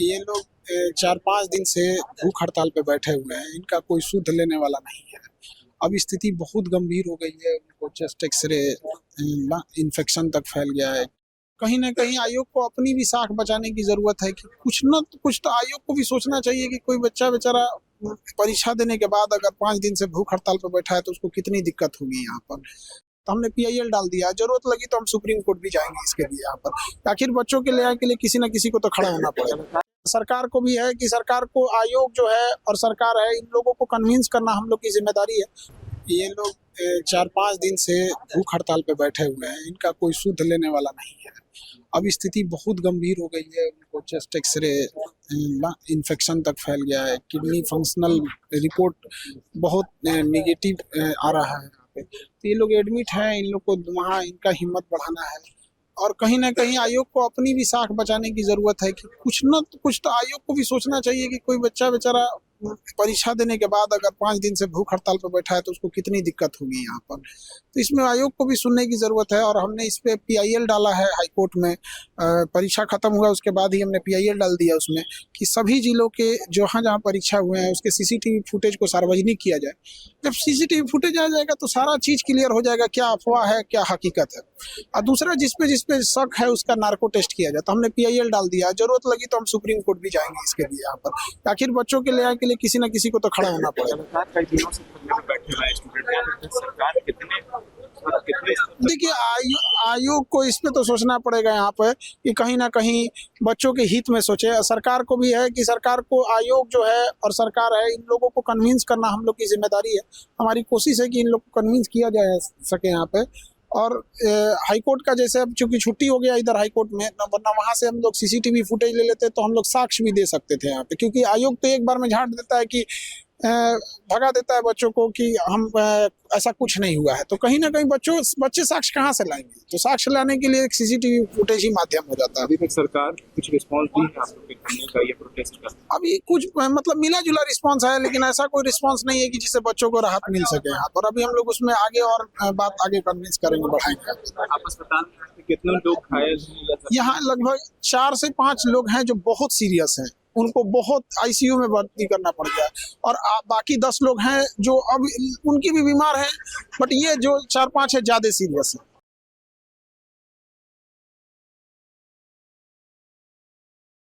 ये लोग 4-5 दिन से भूख हड़ताल पे बैठे हुए हैं। इनका कोई सुध लेने वाला नहीं है। अब स्थिति बहुत गंभीर हो गई है। उनको चेस्ट एक्सरे इन्फेक्शन तक फैल गया है। कहीं न कहीं आयोग को अपनी भी साख बचाने की ज़रूरत है कि कुछ न कुछ तो आयोग को भी सोचना चाहिए कि कोई बच्चा बेचारा परीक्षा देने के बाद अगर 5 दिन से भूख हड़ताल पे बैठा है तो उसको कितनी दिक्कत होगी यहाँ पर। तो हमने पीआईएल डाल दिया, ज़रूरत लगी तो हम सुप्रीम कोर्ट भी जाएँगे इसके लिए यहाँ पर। आखिर बच्चों के न्याय के लिए किसी न किसी को तो खड़ा होना पड़ेगा। सरकार को भी है कि सरकार को आयोग जो है और सरकार है, इन लोगों को कन्विंस करना हम लोग की ज़िम्मेदारी है। ये लोग 4-5 दिन से भूख हड़ताल पे बैठे हुए हैं। इनका कोई सुध लेने वाला नहीं है। अब स्थिति बहुत गंभीर हो गई है। उनको चेस्ट एक्सरे इन्फेक्शन तक फैल गया है। किडनी फंक्शनल रिपोर्ट बहुत नेगेटिव आ रहा है यहाँ पे। तो ये लोग एडमिट हैं। इन लोग को वहाँ इनका हिम्मत बढ़ाना है और कहीं न कहीं आयोग को अपनी भी साख बचाने की ज़रूरत है कि कुछ न कुछ तो आयोग को भी सोचना चाहिए कि कोई बच्चा बेचारा परीक्षा देने के बाद अगर 5 दिन से भूख हड़ताल पे बैठा है तो उसको कितनी दिक्कत होगी यहाँ पर। तो इसमें आयोग को भी सुनने की ज़रूरत है और हमने इस पे पीआईएल डाला है हाई कोर्ट में। परीक्षा खत्म हुआ उसके बाद ही हमने पीआईएल डाल दिया उसमें कि सभी जिलों के जहाँ-जहाँ परीक्षा हुए हैं उसके सीसीटीवी फुटेज को सार्वजनिक किया जाए। जब सीसीटीवी फुटेज आ जाएगा तो सारा चीज़ क्लियर हो जाएगा, क्या अफ़वाह है, क्या हकीकत है। और दूसरा जिस पे शक है उसका नार्को टेस्ट किया जाए। तो हमने पीआईएल डाल दिया, ज़रूरत लगी तो हम सुप्रीम कोर्ट भी जाएँगे इसके लिए यहाँ पर। आखिर बच्चों के न्याय के लिए किसी न किसी को तो खड़ा होना पड़ेगा। देखिए आयोग को इस पे तो सोचना पड़ेगा यहाँ पे कि कहीं ना कहीं बच्चों के हित में सोचे। सरकार को भी है कि सरकार को आयोग जो है और सरकार है, इन लोगों को कन्विंस करना हम लोग की जिम्मेदारी है। हमारी कोशिश है कि इन लोग को कन्विंस किया जा सके यहाँ पे। और हाई कोर्ट का जैसे अब चूंकि छुट्टी हो गया इधर हाई कोर्ट में, वरना वहाँ से हम लोग सीसीटीवी फुटेज ले लेते तो हम लोग साक्ष्य भी दे सकते थे यहाँ पे, क्योंकि आयोग तो एक बार में झाड़ देता है कि भगा देता है बच्चों को कि हम ऐसा कुछ नहीं हुआ है। तो कहीं ना कहीं बच्चे साक्ष्य कहाँ से लाएंगे। तो साक्ष्य लाने के लिए एक सीसीटीवी फुटेज ही माध्यम हो जाता है। अभी तक सरकार कुछ रिस्पॉन्स दी है आप लोग के धरने का या प्रोटेस्ट का? अभी कुछ मतलब मिला जुला रिस्पांस है, लेकिन ऐसा कोई रिस्पांस नहीं है कि जिससे बच्चों को राहत मिल सके यहाँ पर। अभी हम लोग उसमें आगे और बात आगे कन्विंस करेंगे, बढ़ाएंगे। आप अस्पताल में कितने लोग घायल हैं? यहाँ लगभग 4 से 5 लोग हैं जो बहुत सीरियस हैं, उनको बहुत आईसीयू में भर्ती करना पड़ गया। और बाकी 10 लोग हैं जो अब उनकी भी बीमार हैं, बट ये जो 4-5 है ज्यादा सीरियस है।